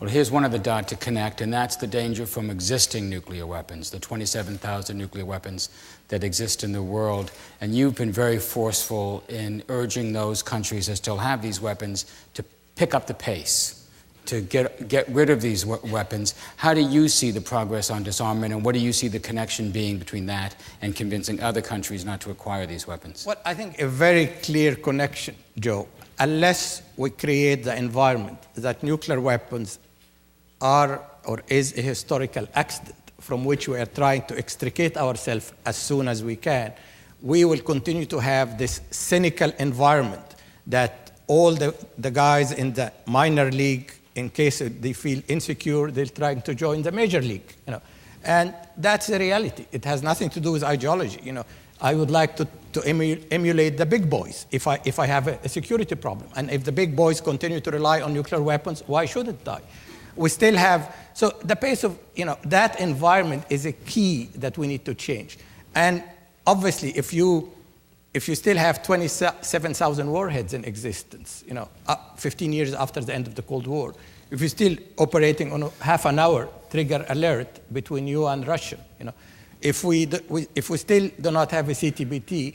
Well, here's one of the dots to connect, and that's the danger from existing nuclear weapons, the 27,000 nuclear weapons that exist in the world. And you've been very forceful in urging those countries that still have these weapons to pick up the pace, to get rid of these weapons. How do you see the progress on disarmament, and what do you see the connection being between that and convincing other countries not to acquire these weapons? Well, I think a very clear connection, Joe. Unless we create the environment that nuclear weapons are or is a historical accident from which we are trying to extricate ourselves as soon as we can, we will continue to have this cynical environment that all the guys in the minor league, in case they feel insecure, they're trying to join the major league. And that's the reality. It has nothing to do with ideology. I would like to emulate the big boys if I have a security problem. And if the big boys continue to rely on nuclear weapons, why shouldn't I? We still have, so the pace of, that environment is a key that we need to change. And obviously, if you still have 27,000 warheads in existence, 15 years after the end of the Cold War, if you're still operating on a half an hour trigger alert between you and Russia, if we still do not have a CTBT,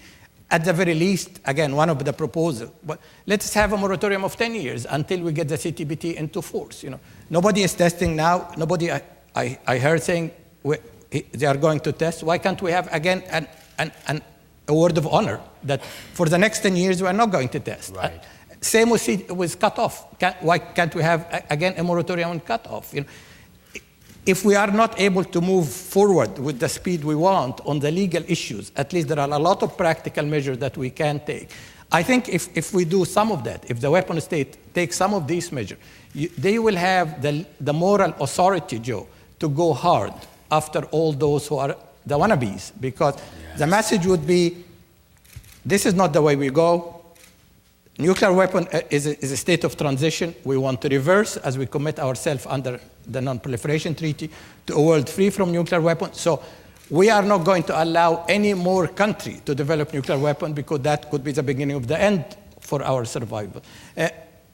at the very least, again, one of the proposals, but let's have a moratorium of 10 years until we get the CTBT into force. Nobody is testing now. Nobody, I heard saying they are going to test. Why can't we have, again, a word of honor that for the next 10 years we are not going to test? Right. Same with cutoff. Why can't we have, again, a moratorium on cutoff? If we are not able to move forward with the speed we want on the legal issues, at least there are a lot of practical measures that we can take. I think if we do some of that, if the weapon state takes some of these measures, they will have the moral authority, Joe, to go hard after all those who are the wannabes, because the message would be, this is not the way we go. Nuclear weapon is a state of transition. We want to reverse as we commit ourselves under the Non-Proliferation Treaty to a world free from nuclear weapons. So we are not going to allow any more country to develop nuclear weapons, because that could be the beginning of the end for our survival.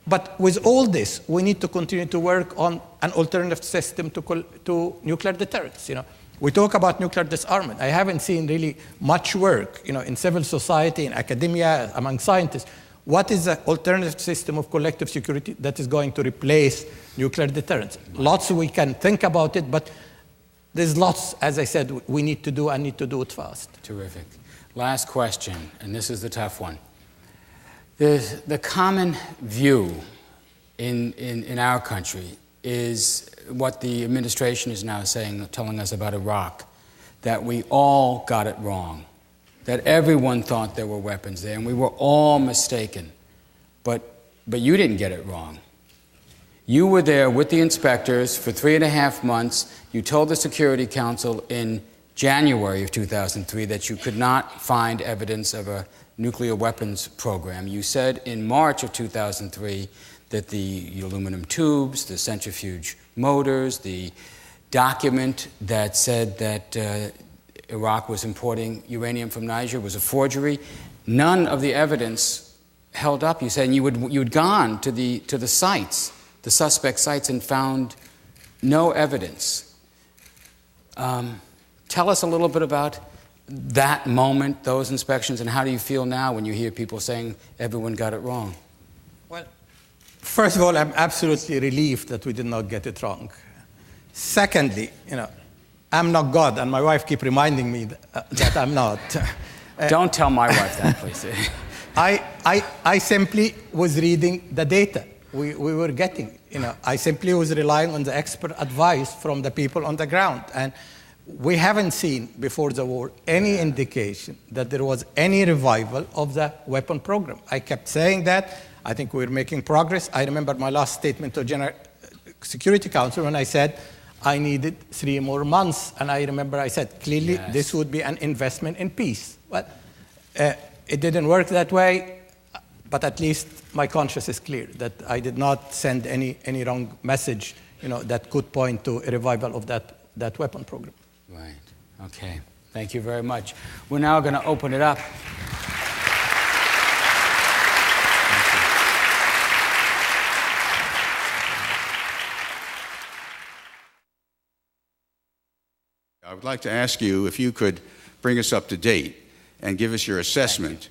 But with all this, we need to continue to work on an alternative system to nuclear deterrence. We talk about nuclear disarmament. I haven't seen really much work, in civil society, in academia, among scientists. What is the alternative system of collective security that is going to replace nuclear deterrence? Lots we can think about it, but there's lots, as I said, we need to do and need to do it fast. Terrific. Last question, and this is the tough one. The common view in our country is what the administration is now saying, telling us about Iraq, that we all got it wrong, that everyone thought there were weapons there, and we were all mistaken. But you didn't get it wrong. You were there with the inspectors for 3.5 months. You told the Security Council in January of 2003 that you could not find evidence of a nuclear weapons program. You said in March of 2003 that the aluminum tubes, the centrifuge motors, the document that said that Iraq was importing uranium from Niger was a forgery. None of the evidence held up. You said, and you'd gone to the sites, the suspect sites, and found no evidence. Tell us a little bit about that moment, those inspections, and how do you feel now when you hear people saying everyone got it wrong? Well, first of all, I'm absolutely relieved that we did not get it wrong. Secondly, I'm not God, and my wife keeps reminding me that I'm not. Don't tell my wife that, please. I simply was reading the data we were getting. I simply was relying on the expert advice from the people on the ground. And we haven't seen, before the war, any indication that there was any revival of the weapon program. I kept saying that. I think we're making progress. I remember my last statement to General Security Council when I said I needed 3 more months. And I remember I said, clearly, this would be an investment in peace. Well, it didn't work that way, but at least my conscience is clear that I did not send any wrong message, that could point to a revival of that weapon program. Right. Okay. Thank you very much. We're now going to open it up. I would like to ask you if you could bring us up to date and give us your assessment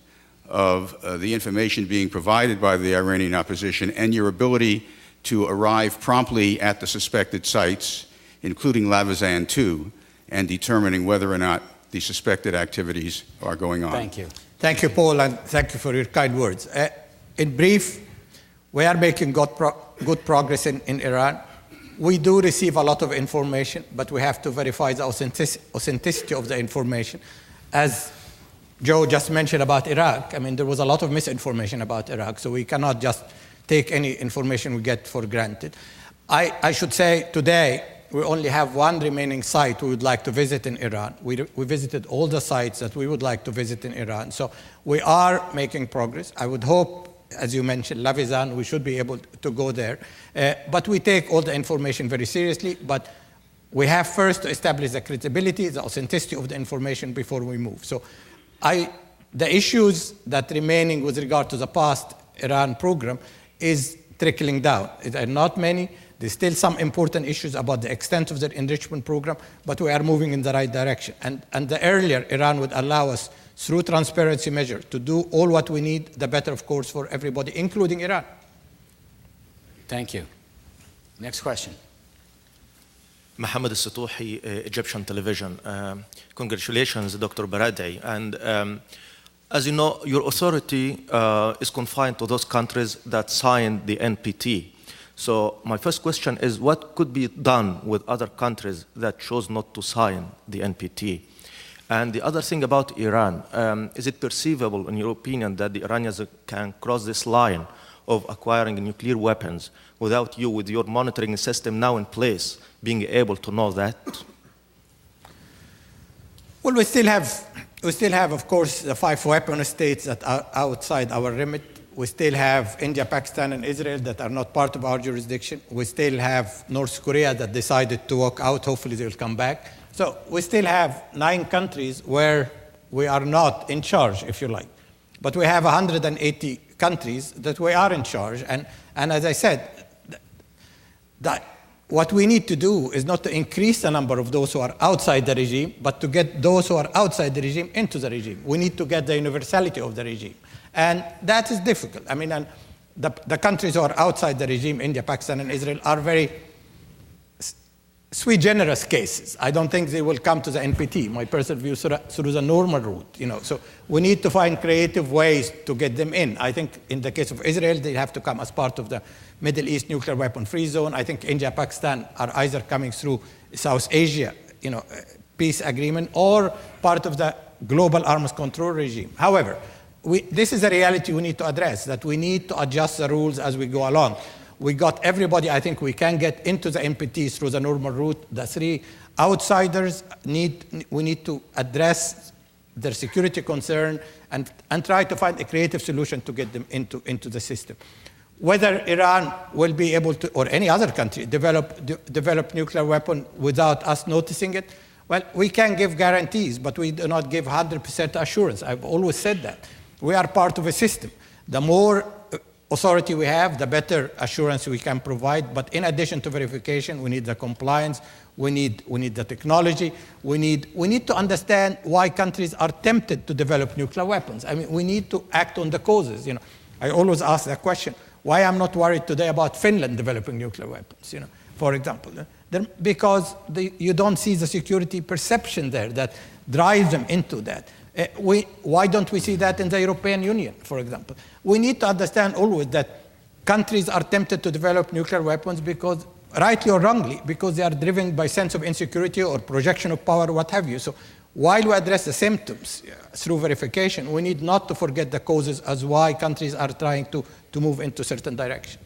of the information being provided by the Iranian opposition and your ability to arrive promptly at the suspected sites, including Lavazan 2, and determining whether or not the suspected activities are going on. Thank you. Thank you, Paul, and thank you for your kind words. In brief, we are making good progress in Iran. We do receive a lot of information, but we have to verify the authenticity of the information. As Joe just mentioned about Iraq, I mean, there was a lot of misinformation about Iraq, so we cannot just take any information we get for granted. I should say today, we only have one remaining site we would like to visit in Iran. We visited all the sites that we would like to visit in Iran. So we are making progress. I would hope, as you mentioned, Lavizan, we should be able to go there. But we take all the information very seriously. But we have first to establish the credibility, the authenticity of the information before we move. So the issues that remaining with regard to the past Iran program is trickling down. There are not many. There's still some important issues about the extent of their enrichment program, but we are moving in the right direction. And the earlier Iran would allow us, through transparency measure, to do all what we need, the better, of course, for everybody, including Iran. Thank you. Next question. Mohamed ElBaradei, Egyptian television. Congratulations, Dr. Baradei. And as you know, your authority is confined to those countries that signed the NPT. So my first question is, what could be done with other countries that chose not to sign the NPT? And the other thing about Iran, is it perceivable, in your opinion, that the Iranians can cross this line of acquiring nuclear weapons without you, with your monitoring system now in place, being able to know that? Well, we still have, of course, the 5 weapon states that are outside our remit. We still have India, Pakistan, and Israel that are not part of our jurisdiction. We still have North Korea that decided to walk out. Hopefully they will come back. So we still have 9 countries where we are not in charge, if you like. But we have 180 countries that we are in charge. And as I said, what we need to do is not to increase the number of those who are outside the regime, but to get those who are outside the regime into the regime. We need to get the universality of the regime. And that is difficult. I mean, and the countries who are outside the regime, India, Pakistan, and Israel, are very sui generis cases. I don't think they will come to the NPT, my personal view, through the normal route. So we need to find creative ways to get them in. I think in the case of Israel, they have to come as part of the Middle East nuclear weapon-free zone. I think India, Pakistan are either coming through South Asia, peace agreement, or part of the global arms control regime. However, this is a reality we need to address, that we need to adjust the rules as we go along. We got everybody, I think we can get into the NPT through the normal route. The 3 outsiders, we need to address their security concern and try to find a creative solution to get them into the system. Whether Iran will be able to, or any other country, develop nuclear weapon without us noticing it, well, we can give guarantees, but we do not give 100% assurance. I've always said that. We are part of a system. The more authority we have, the better assurance we can provide. But in addition to verification, we need the compliance, we need the technology, we need to understand why countries are tempted to develop nuclear weapons. I mean, we need to act on the causes. I always ask that question, why I'm not worried today about Finland developing nuclear weapons, for example. Because you don't see the security perception there that drives them into that. Why don't we see that in the European Union, for example? We need to understand always that countries are tempted to develop nuclear weapons because, rightly or wrongly, because they are driven by sense of insecurity or projection of power, what have you. So while we address the symptoms through verification, we need not to forget the causes as why countries are trying to move into certain directions.